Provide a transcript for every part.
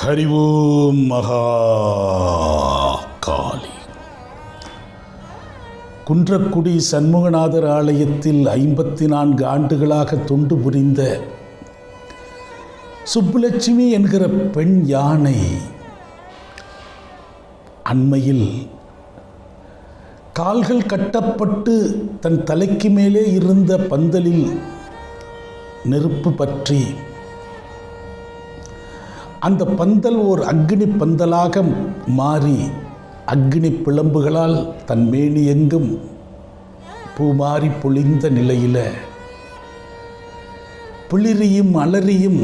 ஹரி ஓம் மகா காளி. குன்றக்குடி சண்முகநாதர் ஆலயத்தில் 54 ஆண்டுகளாக தொண்டு புரிந்த சுப்புலட்சுமி என்கிற பெண் யானை அண்மையில் கால்கள் கட்டப்பட்டு தன் தலைக்கு மேலே இருந்த பந்தலில் நெருப்பு பற்றி அந்த பந்தல் ஓர் அக்னி பந்தலாக மாறி அக்னி பிளம்புகளால் தன் மேனி எங்கும் பூமாறி பொழிந்த நிலையில் பிளிரியும் அலறியும்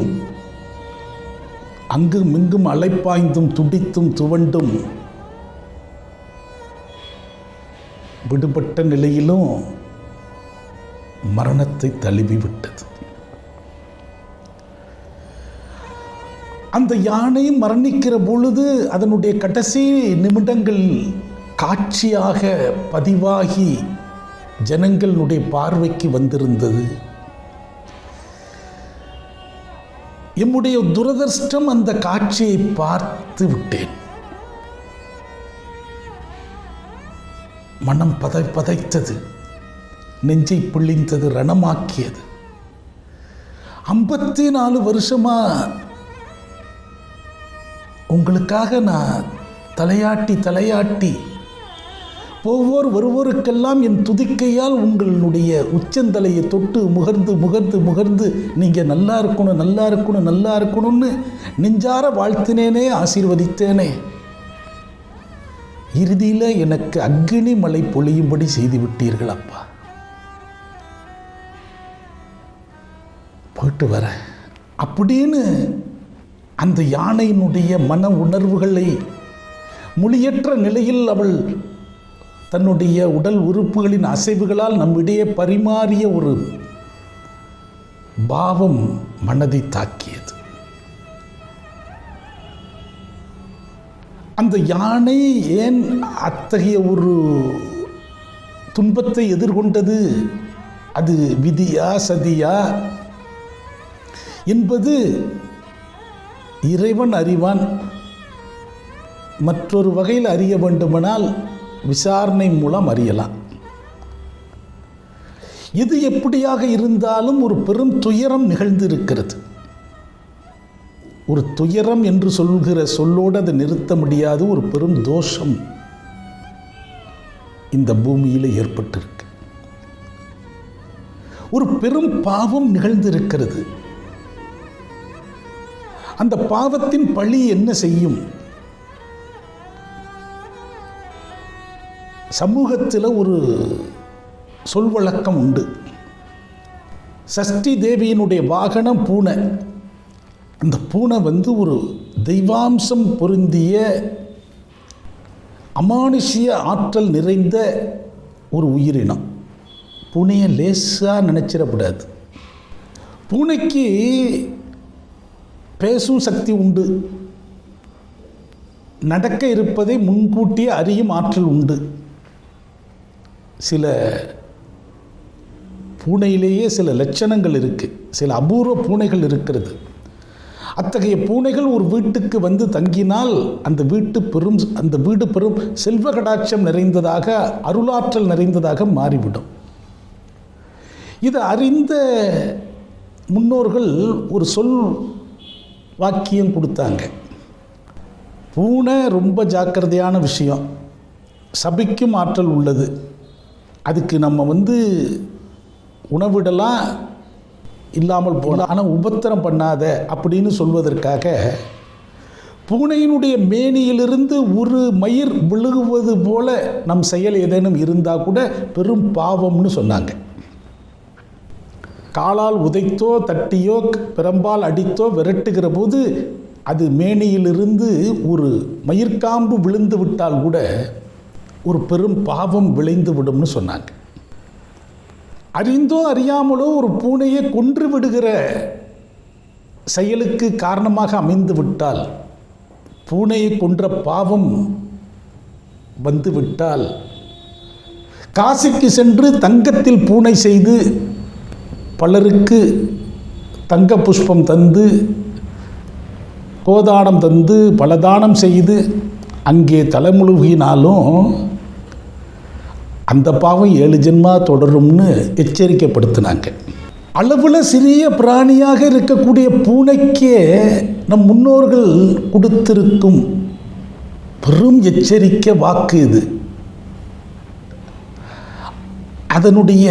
அங்கும் இங்கும் அலைப்பாய்ந்தும் துடித்தும் துவண்டும் விடுபட்ட நிலையிலும் மரணத்தை தழுவிவிட்டது. அந்த யானை மரணிக்கிற பொழுது அதனுடைய கடைசி நிமிடங்கள் காட்சியாக பதிவாகி ஜனங்களுடைய பார்வைக்கு வந்திருந்தது. எம்முடைய துரதிர்ஷ்டம் அந்த காட்சியை பார்த்து விட்டேன். மனம் பதைத்தது, நெஞ்சை பிழிந்தது, ரணமாக்கியது. 54 வருஷமா உங்களுக்காக நான் தலையாட்டி ஒருவருக்கெல்லாம் என் துதிக்கையால் உங்களுடைய உச்சந்தலையை தொட்டு முகர்ந்து நீங்கள் நல்லா இருக்கணும்னு நெஞ்சார வாழ்த்தினேனே, ஆசீர்வதித்தேனே. இறுதியில் எனக்கு அக்னி மழை பொழியும்படி செய்து விட்டீர்கள் அப்பா. போயிட்டு வரேன் அப்படின்னு அந்த யானையினுடைய மன உணர்வுகளை மொழியற்ற நிலையில் அவள் தன்னுடைய உடல் உறுப்புகளின் அசைவுகளால் நம்மிடையே பரிமாறிய ஒரு பாவம் மனதை தாக்கியது. அந்த யானை ஏன் அத்தகைய ஒரு துன்பத்தை எதிர்கொண்டது, அது விதியா சதியா என்பது இறைவன் அறிவான். மற்றொரு வகையில் அறிய வேண்டுமானால் விசாரணை மூலம் அறியலாம். இது எப்படியாக இருந்தாலும் ஒரு பெரும் துயரம் நிகழ்ந்திருக்கிறது. ஒரு துயரம் என்று சொல்கிற சொல்லோடு அதை நிறுத்த முடியாது. ஒரு பெரும் தோஷம் இந்த பூமியில் ஏற்பட்டிருக்கு. ஒரு பெரும் பாவம் நிகழ்ந்திருக்கிறது. அந்த பாவத்தின் பழி என்ன செய்யும்? சமூகத்தில் ஒரு சொல்வழக்கம் உண்டு. சஷ்டி தேவியினுடைய வாகனம் பூனை. அந்த பூனை ஒரு தெய்வாம்சம் பொருந்திய அமானுஷ்ய ஆற்றல் நிறைந்த ஒரு உயிரினம். பூனையை லேசாக நினைச்சிடக்கூடாது. பூனைக்கு பேசும் சக்தி உண்டு. நடக்க இருப்பதை முன்கூட்டியே அறியும் ஆற்றல் உண்டு. சில பூனையிலேயே சில லட்சணங்கள் இருக்குது. சில அபூர்வ பூனைகள் இருக்கிறது. அத்தகைய பூனைகள் ஒரு வீட்டுக்கு வந்து தங்கினால் அந்த வீடு பெரும் செல்வ கடாட்சம் நிறைந்ததாக, அருளாற்றல் நிறைந்ததாக மாறிவிடும். இது அறிந்த முன்னோர்கள் ஒரு சொல் வாக்கியம் கொடுத்தாங்க. பூனை ரொம்ப ஜாக்கிரதையான விஷயம், சபிக்கும் ஆற்றல் உள்ளது. அதுக்கு நம்ம உணவிடலாம், இல்லாமல் போகலாம், ஆனால் உபத்திரம் பண்ணாத அப்படின்னு சொல்வதற்காக பூனையினுடைய மேனியிலிருந்து ஒரு மயிர் விழுகுவது போல நம் செயல் ஏதேனும் இருந்தால் கூட பெரும் பாவம்னு சொன்னாங்க. காலால் உதைத்தோ தட்டியோ பிரம்பால் அடித்தோ விரட்டுகிற போது அது மேனியிலிருந்து ஒரு மயிர்காம்பு விழுந்து விட்டால் கூட ஒரு பெரும் பாவம் விளைந்து விடும்னு சொன்னாங்க. அறிந்தோ அறியாமலோ ஒரு பூனையை கொன்று விடுகிற செயலுக்கு காரணமாக அமைந்து விட்டால், பூனையை கொன்ற பாவம் வந்துவிட்டால், காசிக்கு சென்று தங்கத்தில் பூனை செய்து பலருக்கு தங்க புஷ்பம் தந்து கோதானம் தந்து பலதானம் செய்து அங்கே தலைமுழுகினாலும் அந்த பாவம் 7 ஜென்மா தொடரும்னு எச்சரிக்கைப்படுத்தினாங்க. அளவில் சிறிய பிராணியாக இருக்கக்கூடிய பூனைக்கே நம் முன்னோர்கள் கொடுத்திருக்கும் பெரும் எச்சரிக்கை வாக்கு இது. அதனுடைய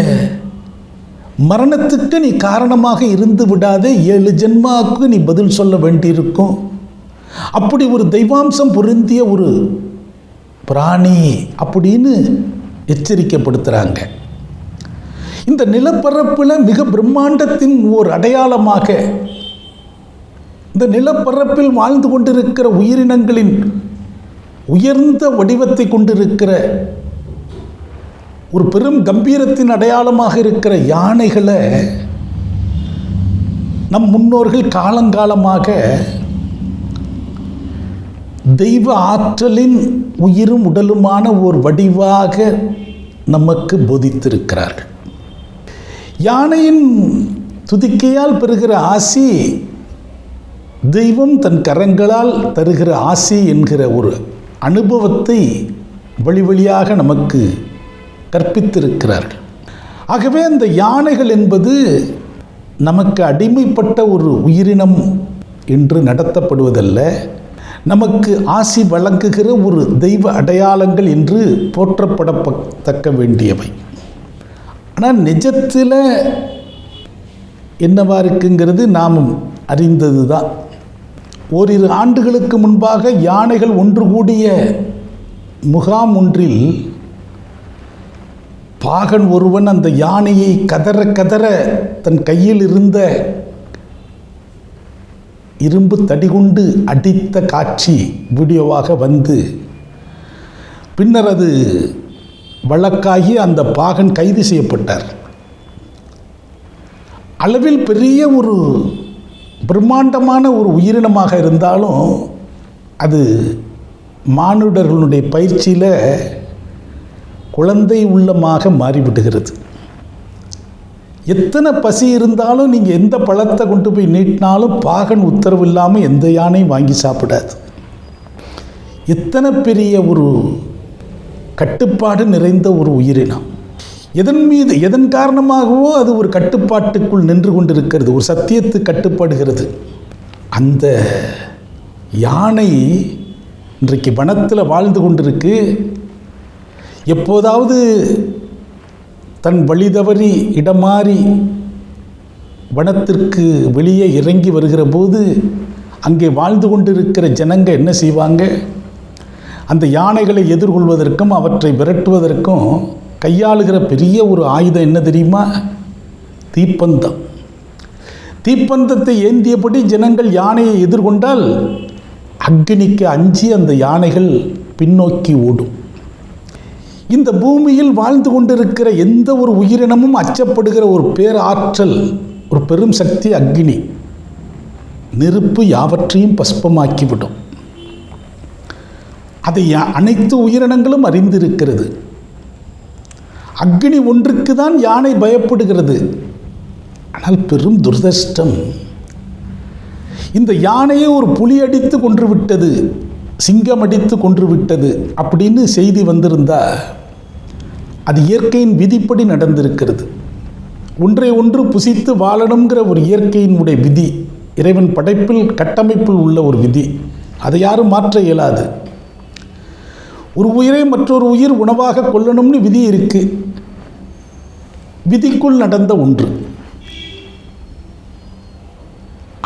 மரணத்துக்கு நீ காரணமாக இருந்து விடாதே, 7 ஜென்மாவுக்கு நீ பதில் சொல்ல வேண்டியிருக்கும். அப்படி ஒரு தெய்வாம்சம் பொருந்திய ஒரு பிராணி அப்படின்னு எச்சரிக்கைப்படுத்துகிறாங்க. இந்த நிலப்பரப்பில் மிக பிரம்மாண்டத்தின் ஓர் அடையாளமாக இந்த நிலப்பரப்பில் வாழ்ந்து கொண்டிருக்கிற உயிரினங்களின் உயர்ந்த வடிவத்தை கொண்டிருக்கிற ஒரு பெரும் கம்பீரத்தின் அடையாளமாக இருக்கிற யானைகளை நம் முன்னோர்கள் காலங்காலமாக தெய்வ ஆற்றலின் உயிரும் உடலுமான ஒரு வடிவாக நமக்கு போதித்திருக்கிறார்கள். யானையின் துதிக்கையால் பெறுகிற ஆசி தெய்வம் தன் கரங்களால் தருகிற ஆசி என்கிற ஒரு அனுபவத்தை வழி வழியாக நமக்கு கற்பித்திருக்கிறார்கள். ஆகவே அந்த யானைகள் என்பது நமக்கு அடிமைப்பட்ட ஒரு உயிரினம் என்று நடத்தப்படுவதல்ல, நமக்கு ஆசி வழங்குகிற ஒரு தெய்வ அடையாளங்கள் என்று போற்றப்படத்தக்க வேண்டியவை. ஆனால் நிஜத்தில் என்னவா இருக்குங்கிறது நாம் அறிந்தது தான். ஓரிரு ஆண்டுகளுக்கு முன்பாக யானைகள் ஒன்று கூடிய முகாம் ஒன்றில் பாகன் ஒருவன் அந்த யானையை கதற கதற தன் கையில் இருந்த இரும்பு தடிகுண்டு அடித்த காட்சி வீடியோவாக வந்து பின்னர் அது வழக்காகி அந்த பாகன் கைது செய்யப்பட்டார். அளவில் பெரிய ஒரு பிரம்மாண்டமான ஒரு உயிரினமாக இருந்தாலும் அது மானுடர்களுடைய பயிற்சியில் குழந்தை உள்ளமாக மாறிவிடுகிறது. எத்தனை பசி இருந்தாலும் நீங்கள் எந்த பழத்தை கொண்டு போய் நீட்டினாலும் பாகன் உத்தரவு இல்லாமல் எந்த யானையும் வாங்கி சாப்பிடாது. எத்தனை பெரிய ஒரு கட்டுப்பாடு நிறைந்த ஒரு உயிரினம். எதன் காரணமாகவோ அது ஒரு கட்டுப்பாட்டுக்குள் நின்று கொண்டிருக்கிறது, ஒரு சத்தியத்து கட்டுப்படுகிறது. அந்த யானை இன்றைக்கு வனத்தில் வாழ்ந்து கொண்டிருக்கு. எப்போதாவது தன் வழி தவறி இடமாறி வனத்திற்கு வெளியே இறங்கி வருகிற போது அங்கே வாழ்ந்து கொண்டிருக்கிற ஜனங்க என்ன செய்வாங்க? அந்த யானைகளை எதிர்கொள்வதற்கும் அவற்றை விரட்டுவதற்கும் கையாளுகிற பெரிய ஒரு ஆயுதம் என்ன தெரியுமா? தீப்பந்தம். தீப்பந்தத்தை ஏந்தியபடி ஜனங்கள் யானையை எதிர்கொண்டால் அக்னிக்கு அஞ்சி அந்த யானைகள் பின்னோக்கி ஓடும். இந்த பூமியில் வாழ்ந்து கொண்டிருக்கிற எந்த ஒரு உயிரினமும் அச்சப்படுகிற ஒரு பேராற்றல், ஒரு பெரும் சக்தி அக்னி. நெருப்பு யாவற்றையும் பஸ்பமாக்கிவிடும். அதை அனைத்து உயிரினங்களும் அறிந்திருக்கிறது. அக்னி ஒன்றுக்கு தான் யானை பயப்படுகிறது. ஆனால் பெரும் துரதிர்ஷ்டம், இந்த யானையை ஒரு புலி அடித்து கொன்று விட்டது, சிங்கம் அடித்து கொன்று விட்டது அப்படின்னு செய்தி வந்திருந்தா அது இயற்கையின் விதிப்படி நடந்திருக்கிறது. ஒன்றை ஒன்று புசித்து வாழணுங்கிற ஒரு இயற்கையினுடைய விதி, இறைவன் படைப்பில் கட்டமைப்பில் உள்ள ஒரு விதி. அதை யாரும் மாற்ற இயலாது. ஒரு உயிரை மற்றொரு உயிர் உணவாக கொள்ளணும்னு விதி இருக்கு. விதிக்குள் நடந்த ஒன்று.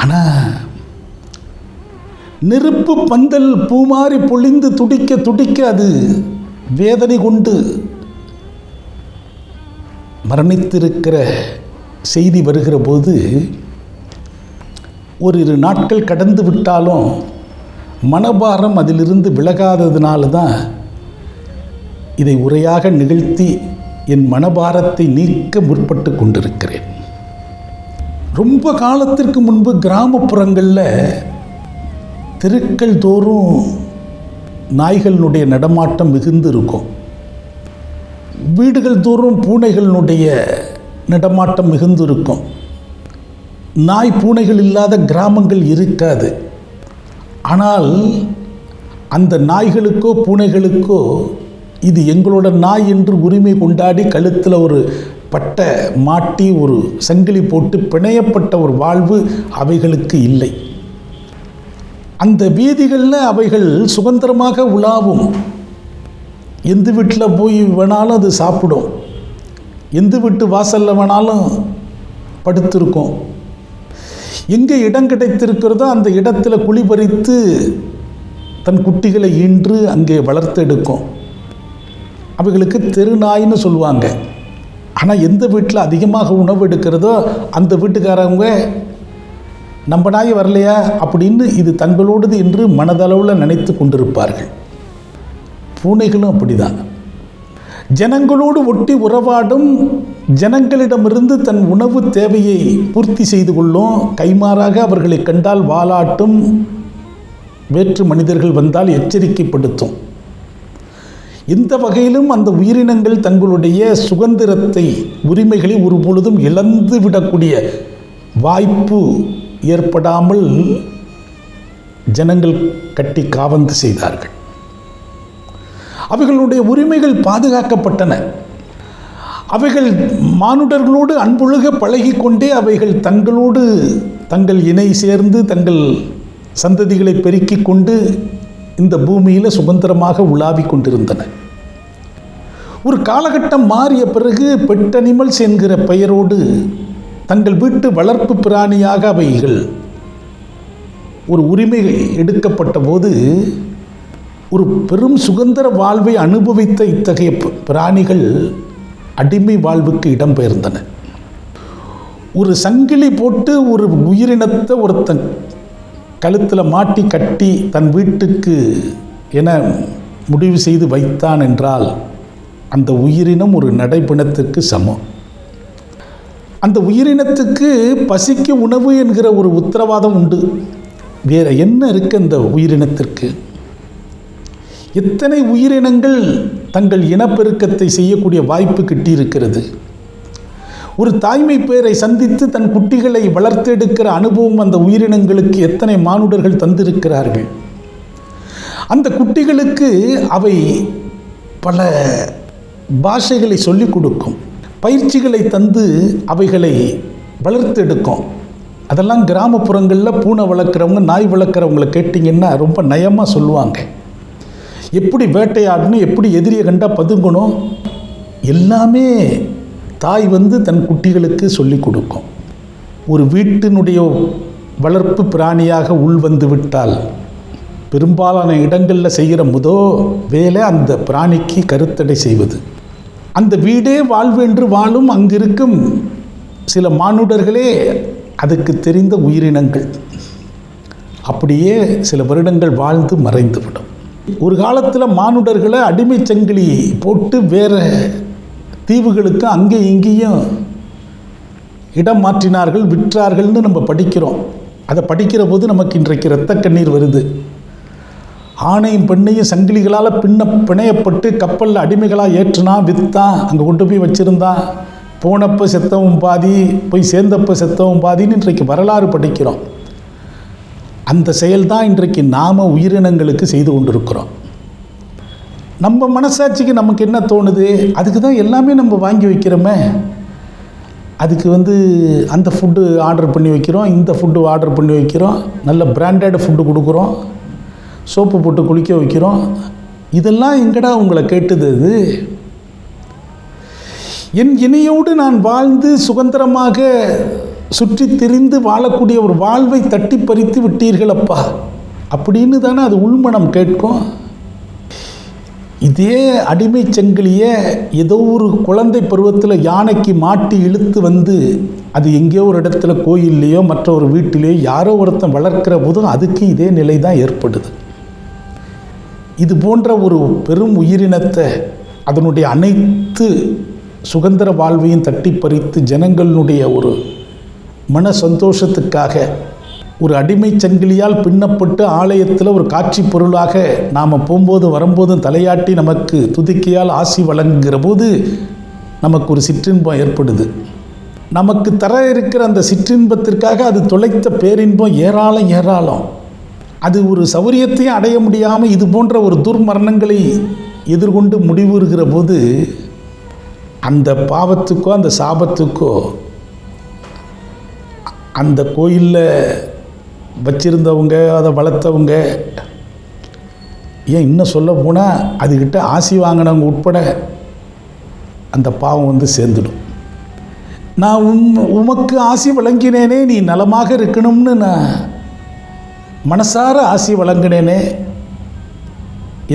ஆனால் நெருப்பு பந்தல் பூமாறி பொழிந்து துடிக்க துடிக்க அது வேதனை கொண்டு மரணித்திருக்கிற செய்தி வருகிற போது ஓரிரு நாட்கள் கடந்து விட்டாலும் மனபாரம் அதிலிருந்து விலகாததுனால தான் இதை உரையாக நிகழ்த்தி என் மனபாரத்தை நீக்க முற்பட்டு கொண்டிருக்கிறேன். ரொம்ப காலத்திற்கு முன்பு கிராமப்புறங்களில் தெருக்கள் தோறும் நாய்களினுடைய நடமாட்டம் மிகுந்து இருக்கும். வீடுகள் தோறும் பூனைகளினுடைய நடமாட்டம் மிகுந்து இருக்கும். நாய் பூனைகள் இல்லாத கிராமங்கள் இருக்காது. ஆனால் அந்த நாய்களுக்கோ பூனைகளுக்கோ இது எங்களோட நாய் என்று உரிமை கொண்டாடி கழுத்தில் ஒரு பட்டை மாட்டி ஒரு சங்கிலி போட்டு பிணையப்பட்ட ஒரு வாழ்வு அவைகளுக்கு இல்லை. அந்த வீதிகளில் அவைகள் சுதந்திரமாக உலாவும். எந்த வீட்டில் போய் வேணாலும் அது சாப்பிடும், எந்த வீட்டு வாசலில் வேணாலும் படுத்திருக்கும். எங்கே இடம் கிடைத்திருக்கிறதோ அந்த இடத்துல குழி பறித்து தன் குட்டிகளை ஈன்று அங்கே வளர்த்தெடுக்கும். அவைகளுக்கு தெருநாயின்னு சொல்லுவாங்க. ஆனால் எந்த வீட்டில் அதிகமாக உணவு எடுக்கிறதோ அந்த வீட்டுக்காரவங்க நம்ம நாய் வரலையா அப்படின்னு இது தங்களோடது என்று மனதளவில் நினைத்து கொண்டிருப்பார்கள். பூனைகளும் அப்படிதான். ஜனங்களோடு ஒட்டி உறவாடும், ஜனங்களிடமிருந்து தன் உணவு தேவையை பூர்த்தி செய்து கொள்ளும். கைமாறாக அவர்களை கண்டால் வாலாட்டும், வேற்று மனிதர்கள் வந்தால் எச்சரிக்கைப்படுத்தும். இந்த வகையிலும் அந்த உயிரினங்கள் தங்களுடைய சுதந்திரத்தை, உரிமைகளை ஒரு பொழுதும் இழந்து விடக்கூடிய வாய்ப்பு ஏற்படாமல் ஜனங்கள் கட்டி காவந்து செய்தார்கள். அவைகளுடைய உரிமைகள் பாதுகாக்கப்பட்டன. அவைகள் மானுடர்களோடு அன்பொழுக பழகி கொண்டே அவைகள் தங்களோடு தங்கள் இணை சேர்ந்து தங்கள் சந்ததிகளை பெருக்கிக் கொண்டு இந்த பூமியில் சுதந்திரமாக உலாவி கொண்டிருந்தன. ஒரு காலகட்டம் மாறிய பிறகு பெட் அனிமல்ஸ் என்கிற பெயரோடு தங்கள் வீட்டு வளர்ப்பு பிராணியாக அவைகள் ஒரு உரிமை எடுக்கப்பட்ட போது ஒரு பெரும் சுதந்திர வாழ்வை அனுபவித்த இத்தகைய பிராணிகள் அடிமை வாழ்வுக்கு இடம்பெயர்ந்தன. ஒரு சங்கிலி போட்டு ஒரு உயிரினத்தை ஒருத்தன் கழுத்தில் மாட்டி கட்டி தன் வீட்டுக்கு என முடிவு செய்து வைத்தான் என்றால் அந்த உயிரினம் ஒரு நடைப்பிணத்திற்கு சமம். அந்த உயிரினத்துக்கு பசிக்கு உணவு என்கிற ஒரு உத்தரவாதம் உண்டு. வேறு என்ன இருக்கு அந்த உயிரினத்திற்கு? எத்தனை உயிரினங்கள் தங்கள் இனப்பெருக்கத்தை செய்யக்கூடிய வாய்ப்பு கிட்டியிருக்கிறது. ஒரு தாய்மை பேரை சந்தித்து தன் குட்டிகளை வளர்த்தெடுக்கிற அனுபவம் அந்த உயிரினங்களுக்கு எத்தனை மானுடர்கள் தந்திருக்கிறார்கள். அந்த குட்டிகளுக்கு அவை பல பாஷைகளை சொல்லிக் கொடுக்கும், பயிற்சிகளை தந்து அவைகளை வளர்த்தெடுக்கும். அதெல்லாம் கிராமப்புறங்களில் பூனை வளர்க்குறவங்க, நாய் வளர்க்குறவங்களை கேட்டிங்கன்னா ரொம்ப நயமாக சொல்லுவாங்க. எப்படி வேட்டையாடணும், எப்படி எதிரியை கண்டால் பதுங்கணும், எல்லாமே தாய் தன் குட்டிகளுக்கு சொல்லிக் கொடுக்கும். ஒரு வீட்டினுடைய வளர்ப்பு பிராணியாக உள்வந்து விட்டால் பெரும்பாலான இடங்களில் செய்கிற வேலை அந்த பிராணிக்கு கருத்தடை செய்வது. அந்த வீடே வாழ்வென்று வாழும் அங்கிருக்கும் சில மானுடர்களே அதுக்கு தெரிந்த உயிரினங்கள். அப்படியே சில வருடங்கள் வாழ்ந்து மறைந்துவிடும். ஒரு காலத்தில் மானுடர்களை அடிமை சங்கிலி போட்டு வேறு தீவுகளுக்கு அங்கே இங்கேயும் இடம் மாற்றினார்கள், விற்றார்கள்னு நம்ம படிக்கிறோம். அதை படிக்கிற போது நமக்கு இன்றைக்கு இரத்த கண்ணீர் வருது. ஆணையும் பெண்ணையும் சங்கிலிகளால் பிணையப்பட்டு கப்பலில் அடிமைகளாக ஏற்றுனான், விற்றான், அங்கே கொண்டு போய் வச்சுருந்தான். போனப்போ செத்தவும் பாதி, போய் சேர்ந்தப்போ செத்தவும் பாதின்னு இன்றைக்கு வரலாறு படிக்கிறோம். அந்த செயல்தான் இன்றைக்கு நாம் உயிரினங்களுக்கு செய்து கொண்டிருக்கிறோம். நம்ம மனசாட்சிக்கு நமக்கு என்ன தோணுது? அதுக்கு தான் எல்லாமே நம்ம வாங்கி வைக்கிறோமே. அதுக்கு அந்த ஃபுட்டு ஆர்டர் பண்ணி வைக்கிறோம், இந்த ஃபுட்டு ஆர்டர் பண்ணி வைக்கிறோம், நல்ல பிராண்டட் ஃபுட்டு கொடுக்குறோம், சோப்பு போட்டு குளிக்க வைக்கிறோம். இதெல்லாம் எங்கடா உங்களை கேட்டுது? அது என் இணையோடு நான் வாழ்ந்து சுதந்திரமாக சுற்றி திரிந்து வாழக்கூடிய ஒரு வாழ்வை தட்டி பறித்து விட்டீர்கள் அப்பா அப்படின்னு தானே அது உள்மனம் கேட்கும். இதே அடிமை சங்கிலியை ஏதோ ஒரு குழந்தை பருவத்தில் யானைக்கு மாட்டி இழுத்து அது எங்கேயோ ஒரு இடத்துல கோயில்லையோ மற்ற ஒரு வீட்டிலேயோ யாரோ ஒருத்தன் வளர்க்கிற போதும் அதுக்கு இதே நிலை தான் ஏற்படுது. இது போன்ற ஒரு பெரும் உயிரினத்தை அதனுடைய அனைத்து சுதந்திர வாழ்வையும் தட்டி பறித்து ஜனங்களுடைய ஒரு மன சந்தோஷத்துக்காக ஒரு அடிமை சங்கிலியால் பின்னப்பட்டு ஆலயத்தில் ஒரு காட்சி பொருளாக நாம் போகும்போது வரும்போதும் தலையாட்டி நமக்கு துதிக்கையால் ஆசி வழங்குகிற போது நமக்கு ஒரு சிற்றின்பம் ஏற்படுது. நமக்கு தர இருக்கிற அந்த சிற்றின்பத்திற்காக அது தொலைத்த பேரின்பம் ஏராளம். அது ஒரு சௌரியத்தையும் அடைய முடியாமல் இது போன்ற ஒரு துர்மரணங்களை எதிர்கொண்டு முடிவுறுகிற போது அந்த பாவத்துக்கோ அந்த சாபத்துக்கோ அந்த கோயிலில் வச்சிருந்தவங்க, அதை வளர்த்தவங்க, ஏன் இன்னும் சொல்ல போனால் அதுக்கிட்ட ஆசி வாங்கினவங்க உட்பட அந்த பாவம் சேர்ந்துடும். நான் உமக்கு ஆசி வழங்கினேனே, நீ நலமாக இருக்கணும்னு நான் மனசார ஆசி வழங்கினேனே,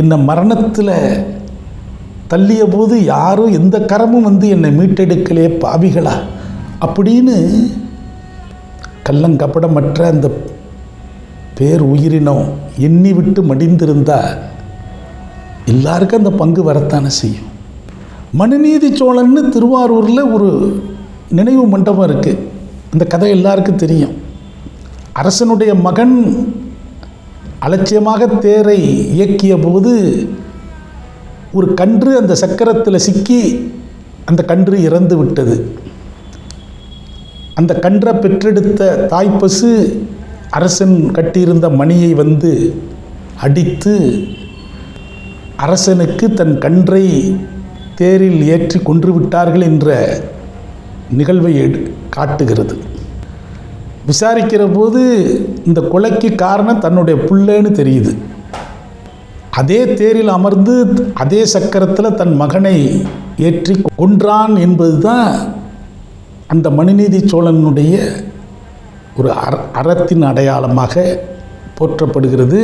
என்னை மரணத்தில் தள்ளிய போது யாரும் எந்த கரமும் என்னை மீட்டெடுக்கலே பாவிகளா அப்படின்னு கள்ளங்கபடமற்ற அந்த பேர் உயிரினம் எண்ணி விட்டு மடிந்திருந்தா எல்லாருக்கும் அந்த பங்கு வரத்தானே செய்யும். மனுநீதி சோழன்னு திருவாரூரில் ஒரு நினைவு மண்டபம் இருக்குது. அந்த கதை எல்லாருக்கும் தெரியும். அரசனுடைய மகன் அலட்சியமாக தேரை இயக்கிய போது ஒரு கன்று அந்த சக்கரத்தில் சிக்கி அந்த கன்று இறந்து விட்டது. அந்த கன்றை பெற்றெடுத்த தாய்ப்பசு அரசன் கட்டியிருந்த மணியை அடித்து அரசனுக்கு தன் கன்றை தேரில் ஏற்றி கொன்று விட்டார்கள் என்ற நிகழ்வை காட்டுகிறது. விசாரிக்கிற போது இந்த கொலைக்கு காரணம் தன்னுடைய புள்ளன்னு தெரியுது. அதே தேரில் அமர்ந்து அதே சக்கரத்தில் தன் மகனை ஏற்றி கொன்றான் என்பது தான் அந்த மனுநீதி சோழனுடைய ஒரு அறத்தின் அடையாளமாக போற்றப்படுகிறது.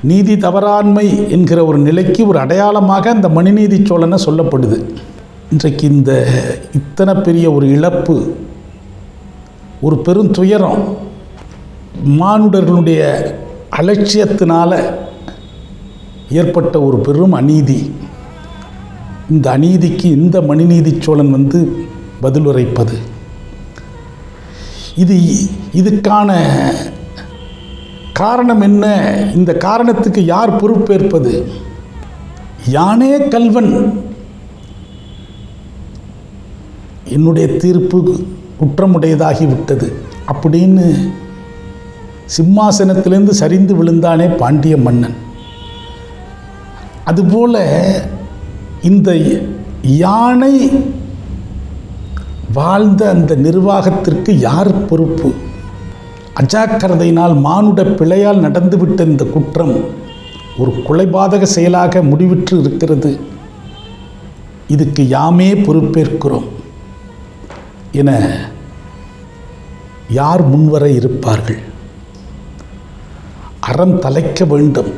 நீதி தவறாண்மை என்கிற ஒரு நிலைக்கு ஒரு அடையாளமாக அந்த மனுநீதி சோழனை சொல்லப்படுது. இன்றைக்கு இத்தனை பெரிய ஒரு இழப்பு, ஒரு பெரும் துயரம், மானுடர்களுடைய அலட்சியத்தினால் ஏற்பட்ட ஒரு பெரும் அநீதி. இந்த அநீதிக்கு இந்த மனுநீதி சோழன் பதிலுரைப்பது, இதுக்கான காரணம் என்ன? இந்த காரணத்துக்கு யார் பொறுப்பேற்பது? யானே கல்வன், என்னுடைய தீர்ப்பு குற்றமுடையதாகிவிட்டது அப்படின்னு சிம்மாசனத்திலிருந்து சரிந்து விழுந்தானே பாண்டிய மன்னன். அதுபோல இந்த யானை வாழ்ந்த அந்த நிர்வாகத்திற்கு யார் பொறுப்பு? அஜாக்கிரதையினால் மானுட பிழையால் நடந்துவிட்ட இந்த குற்றம் ஒரு கொலைபாதக செயலாக முடிவிற்று இருக்கிறது. இதுக்கு யாமே பொறுப்பேற்கிறோம் என யார் முன்வர இருப்பார்கள்? அறம் தலைக்க வேண்டும்,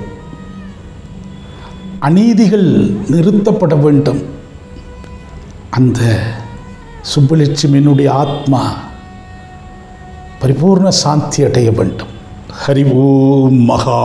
அநீதிகள் நிறுத்தப்பட வேண்டும். அந்த சுப்புலட்சுமியினுடைய ஆத்மா பரிபூர்ண சாந்தி அடைய வேண்டும். ஹரி ஓம் மகா